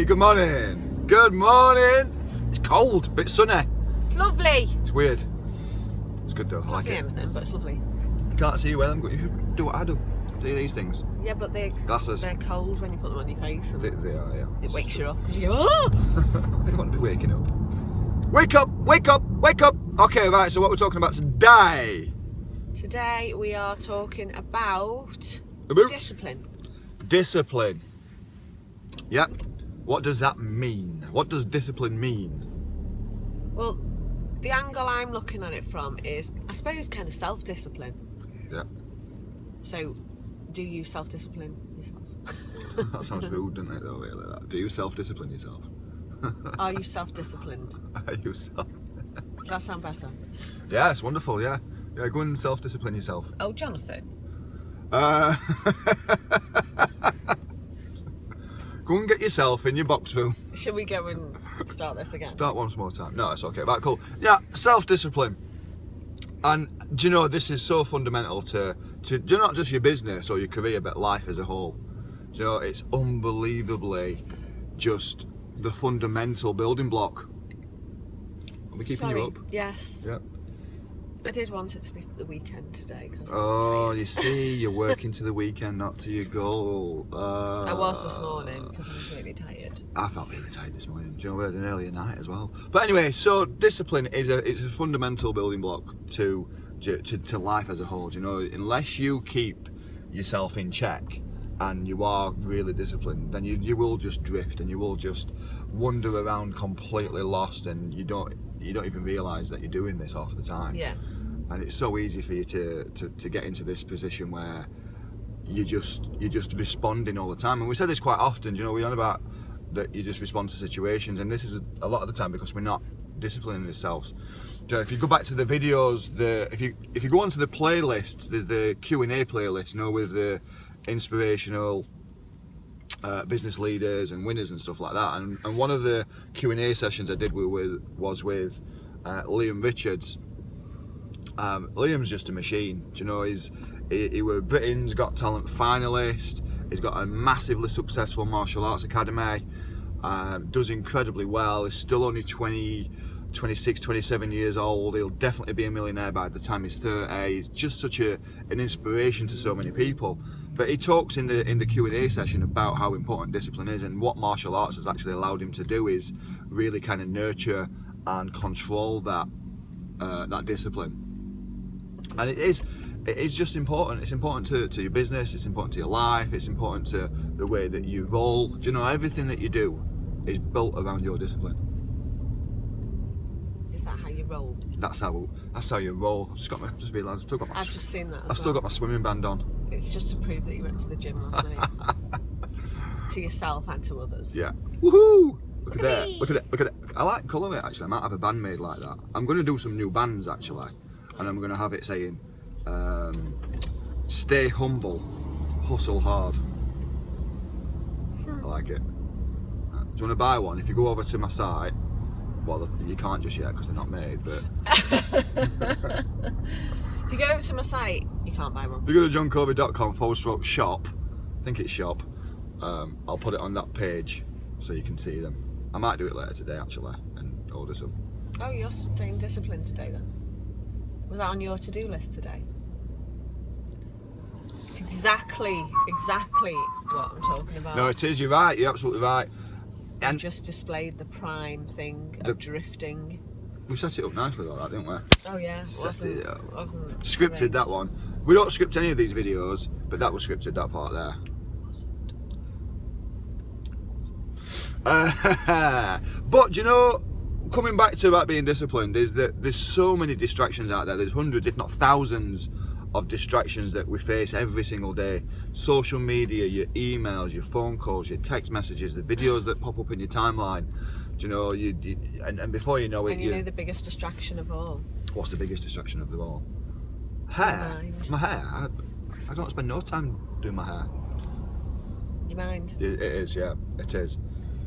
good morning. Good morning. It's cold, but it's sunny. It's lovely. It's weird. It's good though. I like Can't see it. anything, but it's lovely. Can't see where I'm going. You should do what I do. Do these things. Yeah, but they're cold when you put them on your face. And They are, yeah. it wakes you up because you go, oh! I don't want to be waking up. Wake up! Wake up! Wake up! Okay, right. So what we're talking about today? Today we are talking about discipline. Discipline. Yep. What does that mean? What does discipline mean? Well, the angle I'm looking at it from is, I suppose, kind of self-discipline. Yeah. So, do you self-discipline yourself? That sounds rude, doesn't it, though, really? That. Do you self-discipline yourself? Are you self-disciplined? Are you self? Does that sound better? Yeah, it's wonderful, yeah. Yeah, go and self-discipline yourself. Oh, Jonathan. Go and get yourself in your box room. Shall we go and start this again? Start once more time. No, it's okay. Right, cool. Yeah, self-discipline. And do you know, this is so fundamental to not just your business or your career, but life as a whole. Do you know, it's unbelievably just the fundamental building block. Are we keeping you up? Yes. Yep. I did want it to be the weekend today because you see, you're working to the weekend, not to your goal. I was this morning because I was really tired. I felt really tired this morning. Do you know, we had an earlier night as well. But anyway, so discipline is a fundamental building block to life as a whole. Do you know, unless you keep yourself in check and you are really disciplined, then you will just drift and you will just wander around completely lost, and you don't even realise that you're doing this half the time. Yeah. And it's so easy for you to get into this position where you're just responding all the time. And we say this quite often, you know, we're on about that you just respond to situations, and this is a lot of the time because we're not disciplining ourselves. You know, if you go back to the videos, if you go onto the playlists, there's the Q&A playlist, you know, with the inspirational business leaders and winners and stuff like that. And one of the Q&A sessions I did was with Liam Richards. Liam's just a machine. Do you know, he was Britain's Got Talent finalist. He's got a massively successful martial arts academy. Does incredibly well. He's still only 26, 27 years old. He'll definitely be a millionaire by the time he's 30. He's just such an inspiration to so many people. But he talks in the Q&A session about how important discipline is, and what martial arts has actually allowed him to do is really kind of nurture and control that discipline. And it is just important. It's important to your business, it's important to your life, it's important to the way that you roll. Do you know, everything that you do is built around your discipline. Is that how you roll? That's how you roll. Just realised I've still got my. I've just seen that. I've still got my swimming band on. It's just to prove that you went to the gym last night. To yourself and to others. Yeah. Woohoo! Look at that. Me. Look at it. Look at it. I like colour it actually. I might have a band made like that. I'm going to do some new bands actually, and I'm going to have it saying, "Stay humble, hustle hard." I like it. Do you want to buy one? If you go over to my site, well, you can't just yet because they're not made, but if you go to my site, you can't buy one. if you go to joncovey.com/shop, I think it's shop, I'll put it on that page so you can see them. I might do it later today actually and order some. Oh, you're staying disciplined today then? Was that on your to-do list today? It's exactly what I'm talking about. No, it is, you're right, you're absolutely right. And just displayed the prime thing of drifting. We set it up nicely like that, didn't we? Oh yeah, Set it up. Wasn't Scripted arranged. that one. We don't script any of these videos, but that was scripted, that part there. But you know, coming back to about being disciplined, is that there's so many distractions out there. There's hundreds, if not thousands, of distractions that we face every single day. Social media, your emails, your phone calls, your text messages, the videos that pop up in your timeline. Do you know, and before you know it, and you know the biggest distraction of all. What's the biggest distraction of them all? Hair. My hair. I don't spend no time doing my hair. Your mind. It is, yeah, it is.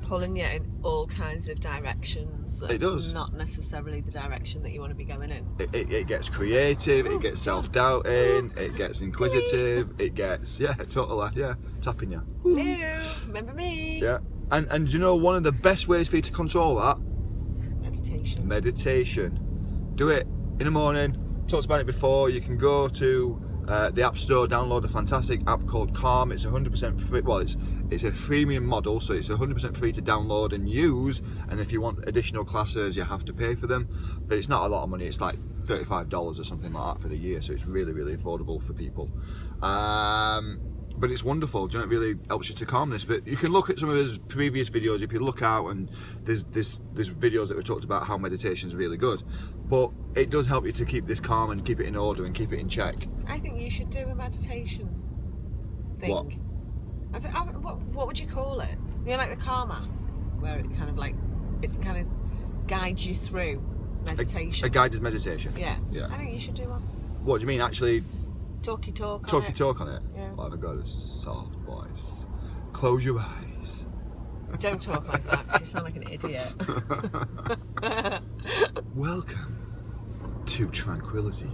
Pulling you in all kinds of directions. It does. Not necessarily the direction that you want to be going in. It gets creative, it gets self-doubting, it gets inquisitive, it gets, yeah, totally, yeah, tapping you. Hello, remember me? Yeah. And you know, one of the best ways for you to control that? Meditation. Do it in the morning. Talked about it before. You can go to the App Store, download a fantastic app called Calm. It's 100% free. Well, it's a freemium model, so it's 100% free to download and use. And if you want additional classes, you have to pay for them. But it's not a lot of money. It's like $35 or something like that for the year, so it's really, really affordable for people. But it's wonderful. Do you know, it really helps you to calm this. But you can look at some of his previous videos. If you look out, and there's videos that we talked about how meditation is really good. But it does help you to keep this calm and keep it in order and keep it in check. I think you should do a meditation thing. What? What would you call it? You know, like the Calm app, where it kind of guides you through meditation. A guided meditation. Yeah. Yeah. I think you should do one. What do you mean, actually? Talky talk on it? Yeah. Well, I've got a soft voice. Close your eyes. Don't talk like that, 'cause you sound like an idiot. Welcome to Tranquility.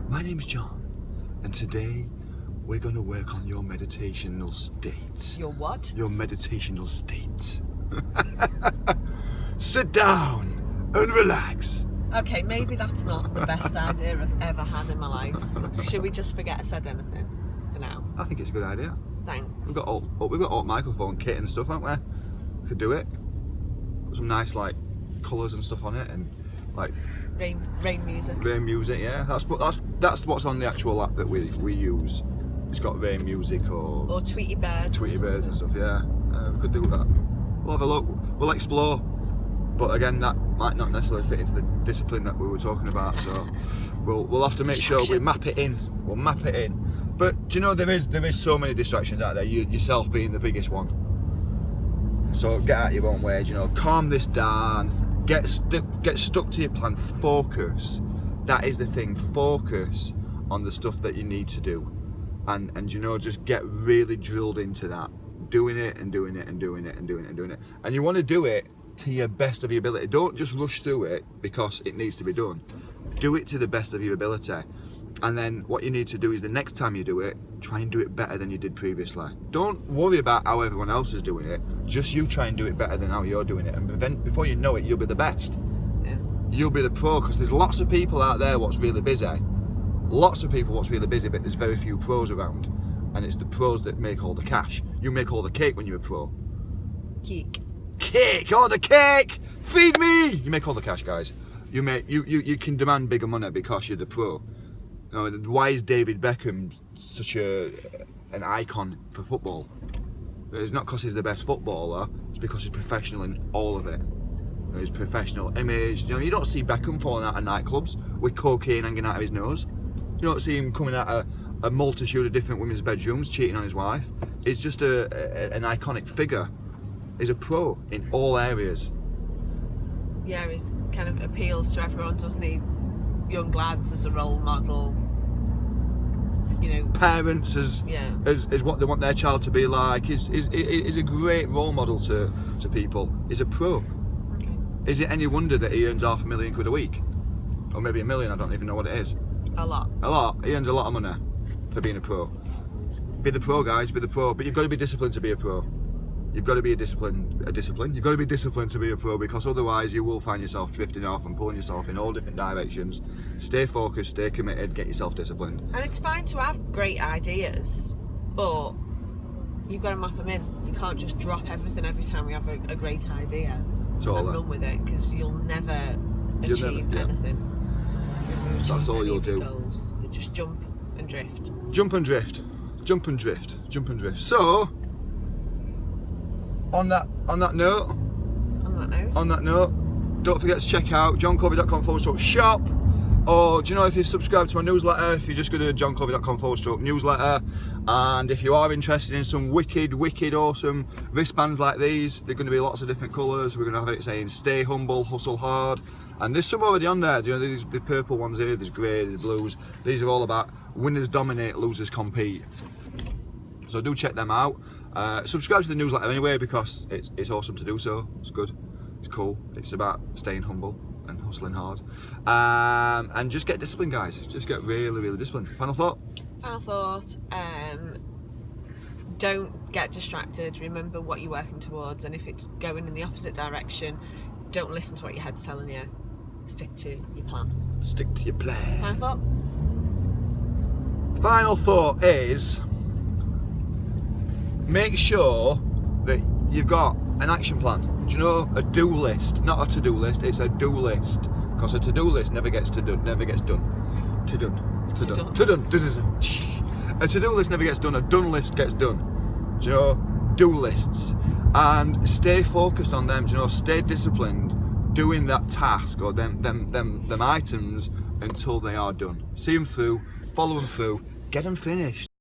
My name's John, and today we're going to work on your meditational state. Your what? Your meditational state. Sit down and relax. Okay, maybe that's not the best idea I've ever had in my life. Should we just forget I said anything for now? I think it's a good idea. Thanks. We've got alt microphone kit and stuff, haven't we? Could do it. Put some nice like colours and stuff on it, and like rain music. Rain music, yeah. That's what's on the actual app that we use. It's got rain music or Tweety birds. Tweety birds and stuff, yeah. We could do that. We'll have a look. We'll explore. But again, that might not necessarily fit into the discipline that we were talking about, so we'll have to make sure we map it in. We'll map it in. But do you know, there is so many distractions out there, yourself being the biggest one. So get out your own way, you know, calm this down, get stuck to your plan, focus. That is the thing, focus on the stuff that you need to do. And you know, just get really drilled into that. Doing it and doing it and doing it and doing it and doing it. And you want to do it to your best of your ability. Don't just rush through it because it needs to be done. Do it to the best of your ability. And then what you need to do is the next time you do it, try and do it better than you did previously. Don't worry about how everyone else is doing it. Just you try and do it better than how you're doing it. And then before you know it, you'll be the best. Yeah. You'll be the pro, because there's lots of people out there what's really busy. Lots of people what's really busy, but there's very few pros around. And it's the pros that make all the cash. You make all the cake when you're a pro. Cake. Cake! Oh, the cake! Feed me! You make all the cash, guys. You can demand bigger money because you're the pro. You know, why is David Beckham such an icon for football? It's not because he's the best footballer. It's because he's professional in all of it. You know, his professional image. You know, you don't see Beckham falling out of nightclubs with cocaine hanging out of his nose. You don't see him coming out of a multitude of different women's bedrooms cheating on his wife. He's just an iconic figure. He's a pro in all areas. Yeah, he kind of appeals to everyone, doesn't he? Young lads as a role model. You know, parents as what they want their child to be like. He's a great role model to people. He's a pro. Okay. Is it any wonder that he earns £500,000 a week? Or maybe $1 million, I don't even know what it is. A lot. A lot. He earns a lot of money for being a pro. Be the pro, guys, be the pro. But you've got to be disciplined to be a pro. You've got to be discipline. You've got to be disciplined to be a pro, because otherwise you will find yourself drifting off and pulling yourself in all different directions. Stay focused, stay committed, get yourself disciplined. And it's fine to have great ideas, but you've got to map them in. You can't just drop everything every time we have a great idea and run with it, because you'll never achieve anything. That's all you'll do. Goals. You just jump and drift. Jump and drift. Jump and drift. Jump and drift. So, on that note, don't forget to check out joncovey.com/shop. Or do you know, if you subscribe to my newsletter, if you just go to joncovey.com/newsletter, and if you are interested in some wicked awesome wristbands like these, they're going to be lots of different colours. We're going to have it saying "Stay humble, hustle hard," and there's some already on there. You know, these the purple ones here, there's grey, there's blues. These are all about winners dominate, losers compete. So do check them out. Subscribe to the newsletter anyway, because it's awesome to do so. It's good, it's cool. It's about staying humble and hustling hard, and just get disciplined, guys. Just get really disciplined. Final thought. don't get distracted. Remember what you're working towards, and if it's going in the opposite direction, don't listen to what your head's telling you. Stick to your plan. Stick to your plan. Final thought? Final thought is, make sure that you've got an action plan. Do you know, a do list? Not a to-do list, it's a do list. Because a to-do list never gets done. A to-do list never gets done, a done list gets done. Do you know, do lists. And stay focused on them, do you know, stay disciplined doing that task or them items until they are done. See them through, follow them through, get them finished.